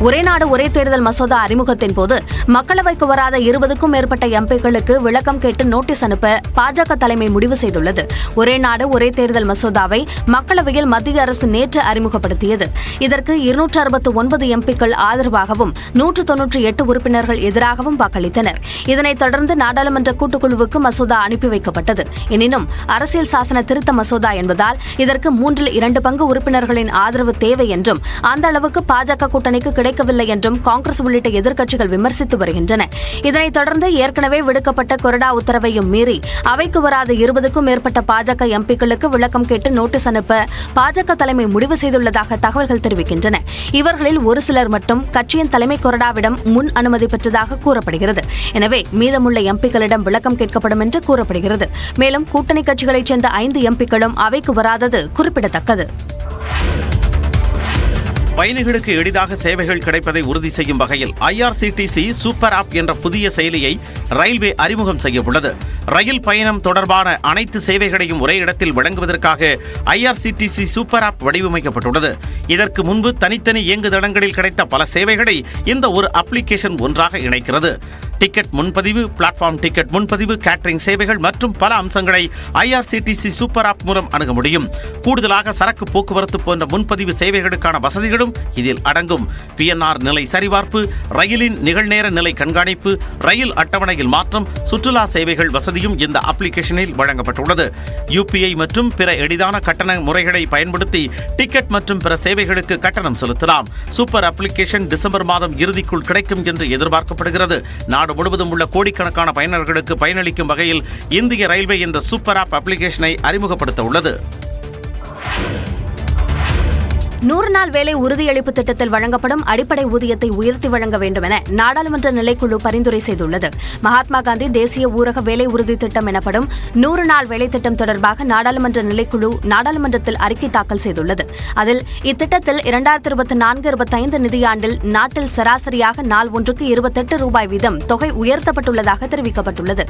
ஒரே நாடு ஒரே தேர்தல் மசோதா அறிமுகத்தின் போது மக்களவைக்கு வராத 20க்கும் மேற்பட்ட எம்பிக்களுக்கு விளக்கம் கேட்டு நோட்டீஸ் அனுப்ப பாஜக தலைமை முடிவு செய்துள்ளது. ஒரே நாடு ஒரே தேர்தல் மசோதாவை மக்களவையில் மத்திய அரசு நேற்று அறிமுகப்படுத்தியது. இதற்கு 269 எம்பிக்கள் ஆதரவாகவும் 198 உறுப்பினர்கள் எதிராகவும் வாக்களித்தனர். இதனைத் தொடர்ந்து நாடாளுமன்ற கூட்டுக்குழுவுக்கு மசோதா அனுப்பி வைக்கப்பட்டது. எனினும் அரசியல் சாசன திருத்த மசோதா என்பதால் இதற்கு 2/3 பங்கு உறுப்பினர்களின் ஆதரவு தேவை என்றும் அந்த அளவுக்கு பாஜக கூட்டணிக்கு கிடைக்கவில்லை என்றும் காங்கிரஸ் உள்ளிட்ட எதிர்க்கட்சிகள் விமர்சித்து வருகின்றன. இதனைத் தொடர்ந்து ஏற்கனவே விடுக்கப்பட்ட கொறடா உத்தரவையும் மீறி அவைக்கு வராத 20க்கும் மேற்பட்ட பாஜக எம்பிக்களுக்கு விளக்கம் கேட்டு நோட்டீஸ் அனுப்ப பாஜக தலைமை முடிவு செய்துள்ளதாக தகவல்கள் தெரிவிக்கின்றன. இவர்களில் ஒரு சிலர் மட்டும் கட்சியின் தலைமை கொறடாவிடம் முன் அனுமதி பெற்றதாக கூறப்படுகிறது. எனவே மீதமுள்ள எம்பிக்களிடம் விளக்கம் கேட்கப்படும் என்று கூறப்படுகிறது. மேலும் கூட்டணி கட்சிகளைச் சேர்ந்த 5 எம்பிக்களும் அவைக்கு வராதது குறிப்பிடத்தக்கது. பயணிகளுக்கு எளிதாக சேவைகள் கிடைப்பதை உறுதி செய்யும் வகையில் IRCTC சூப்பர் ஆப் என்ற புதிய செயலியை ரயில்வே அறிமுகம் செய்யவுள்ளது. ரயில் பயணம் தொடர்பான அனைத்து சேவைகளையும் ஒரே இடத்தில் வழங்குவதற்காக IRCTC சூப்பர் ஆப் வடிவமைக்கப்பட்டுள்ளது. இதற்கு முன்பு தனித்தனி இயங்குதளங்களில் கிடைத்த பல சேவைகளை இந்த ஒரு அப்ளிகேஷன் ஒன்றாக இணைக்கிறது. டிக்கெட் முன்பதிவு, பிளாட்ஃபார்ம் டிக்கெட் முன்பதிவு, கேட்டரிங் சேவைகள் மற்றும் பல அம்சங்களை IRCTC சூப்பர் ஆப் மூலம் அணுக முடியும். கூடுதலாக சரக்கு போக்குவரத்து போன்ற முன்பதிவு சேவைகளுக்கான வசதிகளும் இதில் அடங்கும். PNR நிலை சரிபார்ப்பு, ரயிலின் நிகழ்நேர நிலை கண்காணிப்பு, ரயில் அட்டவணையில் மாற்றம், சுற்றுலா சேவைகள் வசதியும் இந்த அப்ளிகேஷனில் வழங்கப்பட்டுள்ளது. UPI மற்றும் பிற எளிதான கட்டண முறைகளை பயன்படுத்தி டிக்கெட் மற்றும் பிற சேவைகளுக்கு கட்டணம் செலுத்தலாம். சூப்பர் அப்ளிகேஷன் டிசம்பர் மாதம் இறுதிக்குள் கிடைக்கும் என்று எதிர்பார்க்கப்படுகிறது. நாடு முழுவதும் உள்ள கோடிக்கணக்கான பயனர்களுக்கு பயனளிக்கும் வகையில் இந்திய ரயில்வே இந்த சூப்பர் ஆப் அப்ளிகேஷனை அறிமுகப்படுத்த உள்ளது. 100 நாள் வேலை உறுதியளிப்பு திட்டத்தில் வழங்கப்படும் அடிப்படை ஊதியத்தை உயர்த்தி வழங்க வேண்டும் என நாடாளுமன்ற நிலைக்குழு பரிந்துரை செய்துள்ளது. மகாத்மா காந்தி தேசிய ஊரக வேலை உறுதி திட்டம் எனப்படும் 100 நாள் வேலை திட்டம் தொடர்பாக நாடாளுமன்ற நிலைக்குழு நாடாளுமன்றத்தில் அறிக்கை தாக்கல் செய்துள்ளது. அதில் இத்திட்டத்தில் 2024-25 நிதியாண்டில் நாட்டில் சராசரியாக நாள் ஒன்றுக்கு 28 ரூபாய் வீதம் தொகை உயர்த்தப்பட்டுள்ளதாக தெரிவிக்கப்பட்டுள்ளது.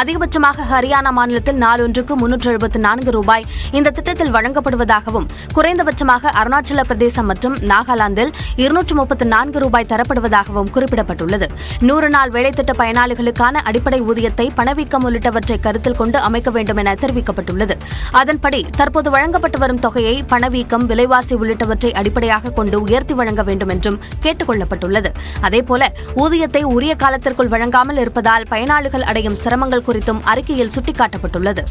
அதிகபட்சமாக ஹரியானா மாநிலத்தில் நாள் ஒன்றுக்கு 374 ரூபாய் இந்த திட்டத்தில் வழங்கப்படுவதாகவும், குறைந்தபட்சமாக அருணாச்சல பிரதேசம் மற்றும் நாகாலாந்தில் 234 ரூபாய் தரப்படுவதாகவும் குறிப்பிடப்பட்டுள்ளது. 100 நாள் வேலைத்திட்ட பயனாளிகளுக்கான அடிப்படை ஊதியத்தை பணவீக்கம் உள்ளிட்டவற்றை கருத்தில் கொண்டு அமைக்க வேண்டும் என தெரிவிக்கப்பட்டுள்ளது. அதன்படி தற்போது வழங்கப்பட்டு வரும் தொகையை பணவீக்கம், விலைவாசி உள்ளிட்டவற்றை அடிப்படையாக கொண்டு உயர்த்தி வழங்க வேண்டும் என்றும் கேட்டுக் கொள்ளப்பட்டுள்ளது. அதேபோல ஊதியத்தை உரிய காலத்திற்குள் வழங்காமல் இருப்பதால் பயனாளிகள் அடையும் சிரமங்கள் குறித்தும் அறிக்கையில் சுட்டிக்காட்டப்பட்டுள்ளது.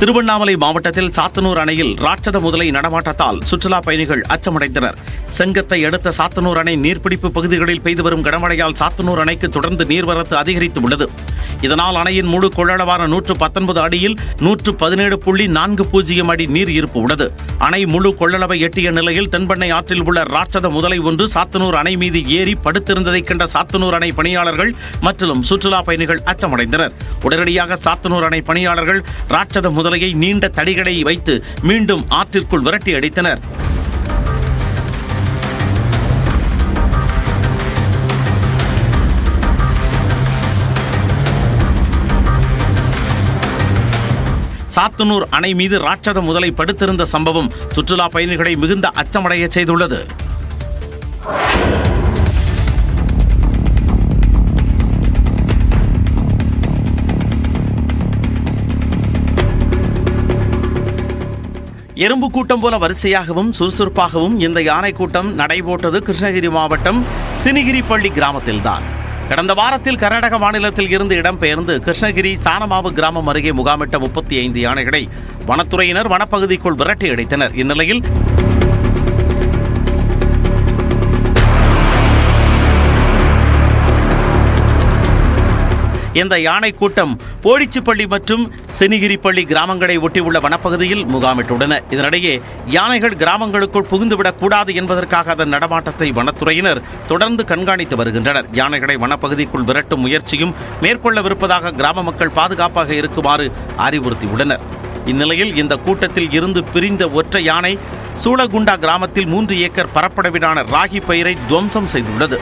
திருவண்ணாமலை மாவட்டத்தில் சாத்தனூர் அணையில் ராட்சத முதலை நடமாட்டத்தால் சுற்றுலா பயணிகள் அச்சமடைந்தனர். செங்கத்தை அடுத்த சாத்தனூர் அணை நீர்பிடிப்பு பகுதிகளில் பெய்து வரும் கனமழையால் சாத்தனூர் அணைக்கு தொடர்ந்து நீர்வரத்து அதிகரித்து உள்ளது. இதனால் அணையின் முழு கொள்ளளவான 119 அடியில் 117.40 அடி நீர் இருப்பு உள்ளது. அணை முழு கொள்ளளவை எட்டிய நிலையில் தென்பெண்ணை ஆற்றில் உள்ள ராட்சத முதலை ஒன்று சாத்தனூர் அணை மீது ஏறி படுத்திருந்ததை கண்ட சாத்தனூர் அணை பணியாளர்கள் மற்றும் சுற்றுலா பயணிகள் அச்சமடைந்தனர். உடனடியாக சாத்தனூர் அணை பணியாளர்கள் ராட்சத முதலையை நீண்ட தடிகளை வைத்து மீண்டும் ஆற்றிற்குள் விரட்டி அடித்தனர். சாத்தனூர் அணை மீது ராட்சத முதலை படுத்திருந்த சம்பவம் சுற்றுலா பயணிகளை மிகுந்த அச்சமடைய செய்துள்ளது. எறும்பு கூட்டம் போல வரிசையாகவும் சுறுசுறுப்பாகவும் இந்த யானை கூட்டம் நடைபோட்டது கிருஷ்ணகிரி மாவட்டம் சினிகிரிப்பள்ளி கிராமத்தில்தான். கடந்த வாரத்தில் கர்நாடக மாநிலத்தில் இருந்து இடம்பெயர்ந்து கிருஷ்ணகிரி சானமாவு கிராமம் அருகே முகாமிட்ட 35 யானைகளை வனத்துறையினர் வனப்பகுதிக்குள் விரட்டி அடித்தனர். இந்நிலையில் இந்த யானை கூட்டம் போடிச்சிப்பள்ளி மற்றும் செனிகிரிப்பள்ளி கிராமங்களை ஒட்டியுள்ள வனப்பகுதியில் முகாமிட்டுள்ளன. இதனிடையே யானைகள் கிராமங்களுக்குள் புகுந்துவிடக் கூடாது என்பதற்காக அதன் நடமாட்டத்தை வனத்துறையினர் தொடர்ந்து கண்காணித்து வருகின்றனர். யானைகளை வனப்பகுதிக்குள் விரட்டும் முயற்சியும் மேற்கொள்ளவிருப்பதாக கிராம மக்கள் பாதுகாப்பாக இருக்குமாறு அறிவுறுத்தியுள்ளனர். இந்நிலையில் இந்த கூட்டத்தில் இருந்து பிரிந்த ஒற்றை யானை சூளகுண்டா கிராமத்தில் 3 ஏக்கர் பரப்பளவிலான ராகி பயிரை துவம்சம் செய்துள்ளது.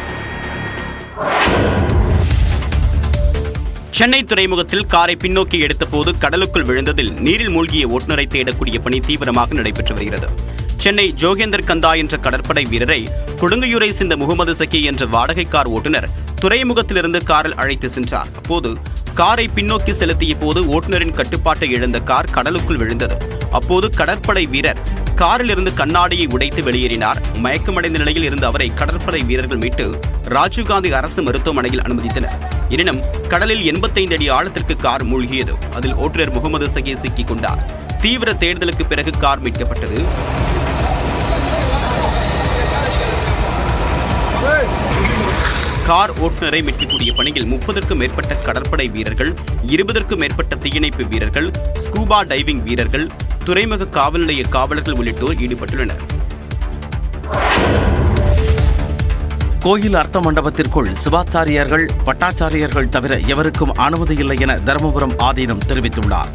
சென்னை துறைமுகத்தில் காரை பின்னோக்கி எடுத்தபோது கடலுக்குள் விழுந்ததில் நீரில் மூழ்கிய ஓட்டுநரை தேடக்கூடிய பணி தீவிரமாக நடைபெற்று வருகிறது. சென்னை ஜோகேந்தர் கந்தா என்ற கடற்படை வீரரை கொடுங்கையூரை சேர்ந்த முகமது சக்கி என்ற வாடகை கார் ஓட்டுநர் துறைமுகத்திலிருந்து காரில் அழைத்து சென்றார். அப்போது காரை பின்னோக்கி செலுத்திய போது ஓட்டுநரின் கட்டுப்பாட்டை இழந்த கார் கடலுக்குள் விழுந்தது. அப்போது கடற்படை வீரர் காரிலிருந்து கண்ணாடியை உடைத்து வெளியேறினார். மயக்கமடைந்த நிலையில் இருந்த அவரை கடற்படை வீரர்கள் மீட்டு ராஜீவ்காந்தி அரசு மருத்துவமனையில் அனுமதித்தனர். எனினும் கடலில் 85 அடி ஆழத்திற்கு கார் மூழ்கியது. அதில் ஓட்டுநர் முகமது சகி சிக்கிக் கொண்டார். தீவிர தேடுதலுக்கு பிறகு கார் மீட்கப்பட்டது. கார் ஓட்டுநரை மீட்கக்கூடிய பணியில் 30க்கும் மேற்பட்ட கடற்படை வீரர்கள், 20க்கும் மேற்பட்ட தீயணைப்பு வீரர்கள், ஸ்கூபா டைவிங் வீரர்கள், துறைமுக காவல் நிலைய காவலர்கள் உள்ளிட்டோர் ஈடுபட்டுள்ளனர். கோயில் அர்த்த மண்டபத்திற்குள் சிவாச்சாரியர்கள், பட்டாச்சாரியர்கள் தவிர எவருக்கும் அனுமதி இல்லை என தருமபுரம் ஆதீனம் தெரிவித்துள்ளார்.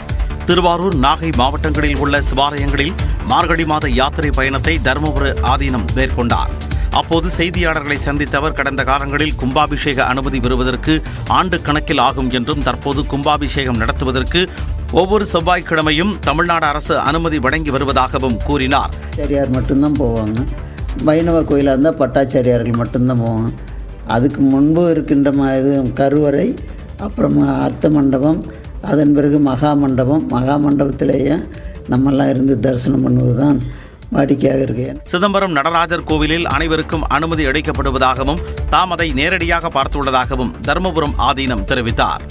திருவாரூர், நாகை மாவட்டங்களில் உள்ள சிவாலயங்களில் மார்கழி மாத யாத்திரை பயணத்தை தருமபுர ஆதீனம் மேற்கொண்டார். அப்போது செய்தியாளர்களை சந்தித்த அவர், கடந்த காலங்களில் கும்பாபிஷேக அனுமதி பெறுவதற்கு ஆண்டு கணக்கில் ஆகும் என்றும், தற்போது கும்பாபிஷேகம் நடத்துவதற்கு ஒவ்வொரு செவ்வாய்க்கிழமையும் தமிழ்நாடு அரசு அனுமதி வழங்கி வருவதாகவும் கூறினார். ஆச்சாரியார் மட்டும்தான் போவாங்க. வைணவ கோயிலாக இருந்தால் பட்டாச்சாரியார்கள் மட்டும்தான் போவாங்க. அதுக்கு முன்பு இருக்கின்ற கருவறை, அப்புறம் அர்த்த மண்டபம், அதன் பிறகு மகா மண்டபத்திலேயே நம்மெல்லாம் இருந்து தரிசனம் பண்ணுவது தான் வாடிக்கையாக இருக்கு. சிதம்பரம் நடராஜர் கோவிலில் அனைவருக்கும் அனுமதி அளிக்கப்படுவதாகவும், தாம் அதை நேரடியாக பார்த்துள்ளதாகவும் தருமபுரம் ஆதீனம் தெரிவித்தார்.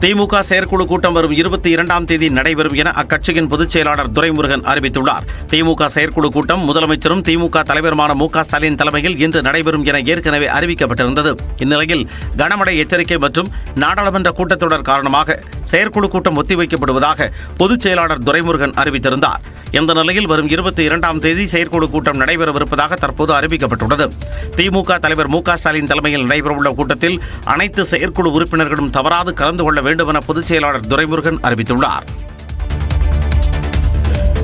திமுக செயற்குழு கூட்டம் வரும் 22ஆம் தேதி நடைபெறும் என அக்கட்சியின் பொதுச் செயலாளர் துரைமுருகன் அறிவித்துள்ளார். திமுக செயற்குழு கூட்டம் முதலமைச்சரும் திமுக தலைவருமான மு.க. ஸ்டாலின் தலைமையில் இன்று நடைபெறும் என ஏற்கனவே அறிவிக்கப்பட்டிருந்தது. இந்நிலையில் கனமழை எச்சரிக்கை மற்றும் நாடாளுமன்ற கூட்டத்தொடர் காரணமாக செயற்குழு கூட்டம் ஒத்திவைக்கப்படுவதாக பொதுச் செயலாளர் துரைமுருகன் அறிவித்திருந்தார். இந்த நிலையில் வரும் 22ஆம் தேதி செயற்குழு கூட்டம் நடைபெறவிருப்பதாக தற்போது அறிவிக்கப்பட்டுள்ளது. திமுக தலைவர் மு.க. ஸ்டாலின் தலைமையில் நடைபெறவுள்ள கூட்டத்தில் அனைத்து செயற்குழு உறுப்பினர்களும் தவறாது கலந்து கொள்ள வேண்டும் என பொதுச் செயலாளர் துரைமுருகன் அறிவித்துள்ளார்.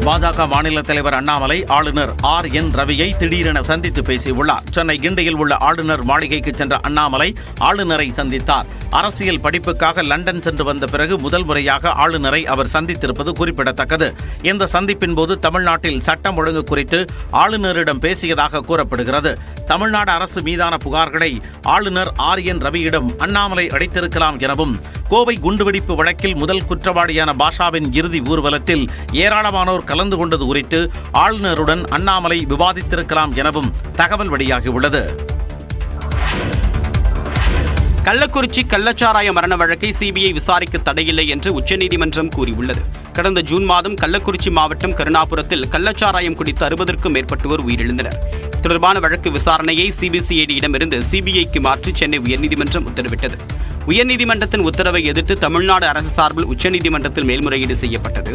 பாஜக மாநில தலைவர் அண்ணாமலை ஆளுநர் R.N. ரவியை திடீரென சந்தித்து பேசியுள்ளார். சென்னை கிண்டியில் உள்ள ஆளுநர் மாளிகைக்கு சென்ற அண்ணாமலை ஆளுநரை சந்தித்தார். அரசியல் படிப்புக்காக லண்டன் சென்று வந்த பிறகு முதல் முறையாக ஆளுநரை அவர் சந்தித்திருப்பது குறிப்பிடத்தக்கது. இந்த சந்திப்பின் போது தமிழ்நாட்டில் சட்டம் ஒழுங்கு குறித்து ஆளுநரிடம் பேசியதாக கூறப்படுகிறது. தமிழ்நாடு அரசு மீதான புகார்களை ஆளுநர் R.N. ரவியிடம் அண்ணாமலை அளித்திருக்கலாம் எனவும், கோவை குண்டுவெடிப்பு வழக்கில் முதல் குற்றவாளியான பாஷாவின் இறுதி ஊர்வலத்தில் ஏராளமானோர் கலந்து கொண்டது குறித்து ஆளுநருடன் அண்ணாமலை விவாதித்திருக்கலாம் எனவும் தகவல் வெளியாகியுள்ளது. கள்ளக்குறிச்சி கள்ளச்சாராய மரண வழக்கை சிபிஐ விசாரிக்க தடையில்லை என்று உச்சநீதிமன்றம் கூறியுள்ளது. கடந்த ஜூன் மாதம் கள்ளக்குறிச்சி மாவட்டம் கருணாபுரத்தில் கள்ளச்சாராயம் குடித்து 60க்கும் மேற்பட்டோர் உயிரிழந்தனர். தொடர்பான வழக்கு விசாரணையை சிபிசிஐடியிடமிருந்து சிபிஐக்கு மாற்றி சென்னை உயர்நீதிமன்றம் உத்தரவிட்டது. உயர்நீதிமன்றத்தின் உத்தரவை எதிர்த்து தமிழ்நாடு அரசு சார்பில் உச்சநீதிமன்றத்தில் மேல்முறையீடு செய்யப்பட்டது.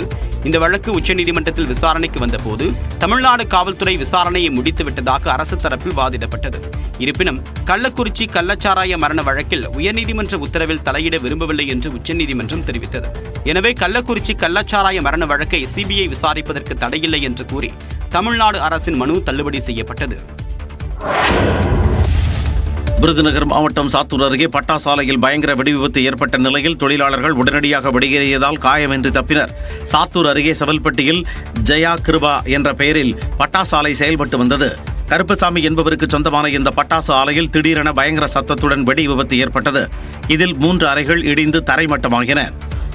இந்த வழக்கு உச்சநீதிமன்றத்தில் விசாரணைக்கு வந்தபோது தமிழ்நாடு காவல்துறை விசாரணையை முடித்துவிட்டதாக அரசு தரப்பில் வாதிடப்பட்டது. இருப்பினும் கள்ளக்குறிச்சி கள்ளச்சாராய மரண வழக்கில் உயர்நீதிமன்ற உத்தரவில் தலையிட விரும்பவில்லை என்று உச்சநீதிமன்றம் தெரிவித்தது. எனவே கள்ளக்குறிச்சி கள்ளச்சாராய மரண வழக்கை சிபிஐ விசாரிப்பதற்கு தடையில்லை என்று கூறி தமிழ்நாடு அரசின் மனு தள்ளுபடி செய்யப்பட்டது. விருதுநகர் மாவட்டம் சாத்தூர் அருகே பட்டாசாலையில் பயங்கர வெடிவிபத்து ஏற்பட்ட நிலையில் தொழிலாளர்கள் உடனடியாக வெளியேறியதால் காயமின்றி தப்பினர். சாத்தூர் அருகே செவல்பட்டியில் ஜெயா கிருபா என்ற பெயரில் பட்டாசாலை செயல்பட்டு வந்தது. கருப்பசாமி என்பவருக்கு சொந்தமான இந்த பட்டாசு ஆலையில் திடீரென பயங்கர சத்தத்துடன் வெடி விபத்து ஏற்பட்டது. இதில் 3 அறைகள் இடிந்து தரைமட்டமாகின.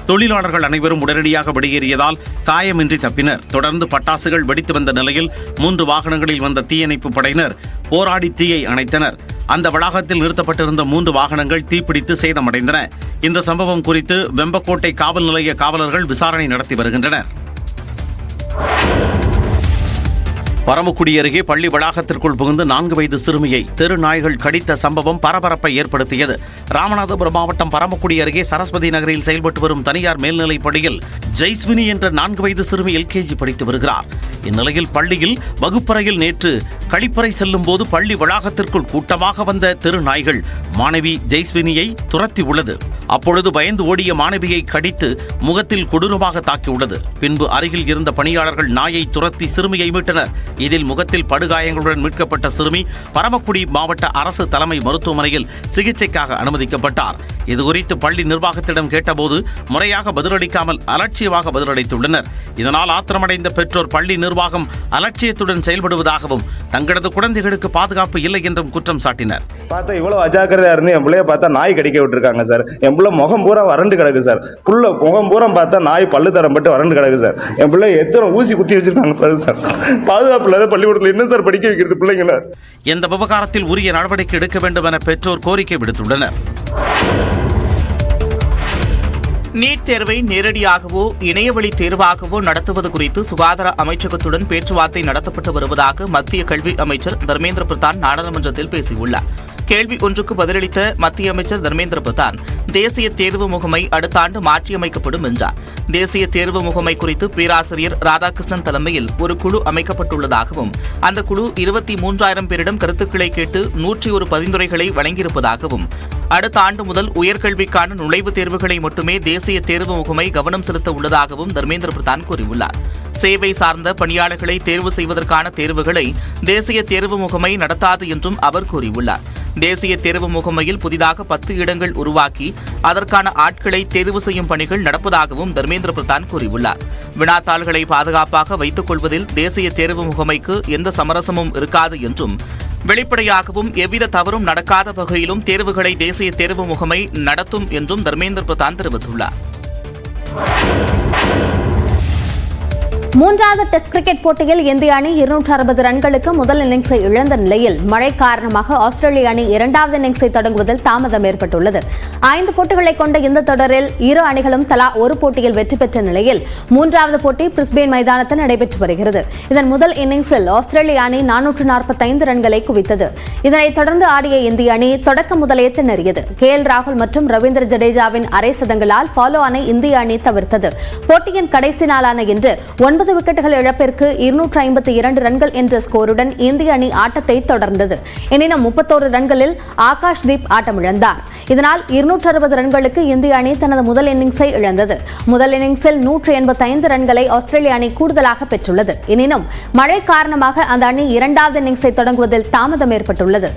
தொழிலாளர்கள் அனைவரும் உடனடியாக வெளியேறியதால் காயமின்றி தப்பினர். தொடர்ந்து பட்டாசுகள் வெடித்து வந்த நிலையில் 3 வாகனங்களில் வந்த தீயணைப்பு படையினர் போராடி தீயை அணைத்தனர். அந்த வளாகத்தில் நிறுத்தப்பட்டிருந்த 3 வாகனங்கள் தீப்பிடித்து சேதமடைந்தன. இந்த சம்பவம் குறித்து வெம்பக்கோட்டை காவல் நிலைய காவலர்கள் விசாரணை நடத்தி வருகின்றனர். பரமக்குடி அருகே பள்ளி வளாகத்திற்குள் புகுந்து 4 வயது சிறுமியை தெரு நாய்கள் கடித்த சம்பவம் பரபரப்பை ஏற்படுத்தியது. ராமநாதபுரம் மாவட்டம் பரமக்குடி அருகே சரஸ்வதி நகரில் செயல்பட்டு வரும் தனியார் மேல்நிலைப் பள்ளியில் ஜெய்ஸ்வினி என்ற 4 வயது சிறுமி எல்கேஜி படித்து வருகிறார். இந்நிலையில் பள்ளியில் வகுப்பறையில் நேற்று கழிப்பறை செல்லும் போது பள்ளி வளாகத்திற்குள் கூட்டமாக வந்த தெரு நாய்கள் மாணவி ஜெய்ஸ்வினியை துரத்தி உள்ளது. அப்பொழுது பயந்து ஓடிய மாணவியை கடித்து முகத்தில் கொடூரமாக தாக்கியுள்ளது. பின்பு அருகில் இருந்த பணியாளர்கள் நாயை துரத்தி சிறுமியை மீட்டனர். இதில் முகத்தில் படுகாயங்களுடன் மீட்கப்பட்ட சிறுமி பரமக்குடி மாவட்ட அரசு தலைமை மருத்துவமனையில் சிகிச்சைக்காக அனுமதிக்கப்பட்டார். இதுகுறித்து பள்ளி நிர்வாகத்திடம் கேட்டபோது முறையாக பதிலளிக்காமல் அலட்சியமாக பதிலளித்துள்ளனர். இதனால் ஆத்திரமடைந்த பெற்றோர் பள்ளி நிர்வாகம் அலட்சியத்துடன் செயல்படுவதாகவும் தங்களது குழந்தைகளுக்கு பாதுகாப்பு இல்லை என்றும் குற்றம் சாட்டினர். பார்த்தா இவ்வளவு அஜாக்கிரதையா இருந்து என் பிள்ளைய பார்த்தா நாய் கடிக்க விட்டுருக்காங்க சார். என் பிள்ளை முகம் பூரா வறண்டு கிடக்கு சார். புள்ள முகம் பூரா பார்த்தா நாய் பல்லு தரம் பட்டு வறண்டு கிடக்கு சார். என் பிள்ளை எத்தனை ஊசி குத்தி வச்சிருக்காங்க சார். பாதுகாப்பு இல்லாத பள்ளிக்கூடத்தில் என்ன சார் படிக்க வைக்கிறது பிள்ளைங்கள? இந்த விவகாரத்தில் உரிய நடவடிக்கை எடுக்க வேண்டும் என பெற்றோர் கோரிக்கை விடுத்துள்ளனர். நீட் தேர்வை நேரடியாகவோ இணையவழி தேர்வாகவோ நடத்துவது குறித்து சுகாதார அமைச்சகத்துடன் பேச்சுவார்த்தை நடத்தப்பட்டு வருவதாக மத்திய கல்வி அமைச்சர் தர்மேந்திர பிரதான் நாடாளுமன்றத்தில் பேசியுள்ளார். கேள்வி ஒன்றுக்கு பதிலளித்த மத்திய அமைச்சர் தர்மேந்திர பிரதான் தேசிய தேர்வு முகமை அடுத்த ஆண்டு மாற்றியமைக்கப்படும் என்றார். தேசிய தேர்வு முகமை குறித்து பேராசிரியர் ராதாகிருஷ்ணன் தலைமையில் ஒரு குழு அமைக்கப்பட்டுள்ளதாகவும் அந்த குழு 23,000 பேரிடம் கருத்துக்களை கேட்டு 101 பரிந்துரைகளை வழங்கியிருப்பதாகவும் அடுத்த ஆண்டு முதல் உயர்கல்விக்கான நுழைவுத் தேர்வுகளை மட்டுமே தேசிய தேர்வு முகமை கவனம் செலுத்த உள்ளதாகவும் தர்மேந்திர பிரதான் கூறியுள்ளார். சேவை சார்ந்த பணியாளர்களை தேர்வு செய்வதற்கான தேர்வுகளை தேசிய தேர்வு முகமை நடத்தாது என்றும் அவர் கூறியுள்ளார். தேசிய தேர்வு முகமையில் புதிதாக 10 இடங்கள் உருவாக்கி அதற்கான ஆட்களை தேர்வு செய்யும் பணிகள் நடப்பதாகவும் தர்மேந்திர பிரதான் கூறியுள்ளார். வினாத்தாள்களை பாதுகாப்பாக வைத்துக் கொள்வதில் தேசிய தேர்வு முகமைக்கு எந்த சமரசமும் இருக்காது என்றும் வெளிப்படையாகவும் எவ்வித தவறும் நடக்காத வகையிலும் தேர்வுகளை தேசிய தேர்வு முகமை நடத்தும் என்றும் தர்மேந்திர பிரதான் தெரிவித்துள்ளார். மூன்றாவது டெஸ்ட் கிரிக்கெட் போட்டியில் இந்திய அணி 260 ரன்களுக்கு முதல் இன்னிங்ஸை இழந்த நிலையில் மழை காரணமாக ஆஸ்திரேலிய அணி இரண்டாவது இன்னிங்ஸை தொடங்குவதில் தாமதம் ஏற்பட்டுள்ளது. 5 போட்டிகளை கொண்ட இந்த தொடரில் இரு அணிகளும் தலா ஒரு போட்டியில் வெற்றி பெற்ற நிலையில் மூன்றாவது போட்டி பிரிஸ்பேன் மைதானத்தில் நடைபெற்று வருகிறது. இதன் முதல் இன்னிங்ஸில் ஆஸ்திரேலிய அணி 445 ரன்களை குவித்தது. இதனைத் தொடர்ந்து ஆடிய இந்திய அணி தொடக்க முதலே திணறியது. KL ராகுல் மற்றும் ரவீந்திர ஜடேஜாவின் அரை சதங்களால் ஃபாலோ ஆனை இந்திய அணி தவிர்த்தது. போட்டியின் கடைசி நாளான இன்று 9 விக்கெட்டுகள் இழப்பிற்கு 252 ரன்கள் என்ற ஸ்கோருடன் இந்திய அணி ஆட்டத்தை தொடர்ந்தது. எனினும் 31 ரன்களில் ஆகாஷ்தீப் ஆட்டமிழந்தார். இதனால் 260 ரன்களுக்கு இந்திய அணி தனது முதல் இன்னிங்ஸை இழந்தது. முதல் இன்னிங்ஸில் 185 ரன்களை ஆஸ்திரேலிய அணி கூடுதலாக பெற்றுள்ளது. எனினும் மழை காரணமாக அந்த அணி இரண்டாவது இன்னிங்ஸை தொடங்குவதில் தாமதம் ஏற்பட்டுள்ளது.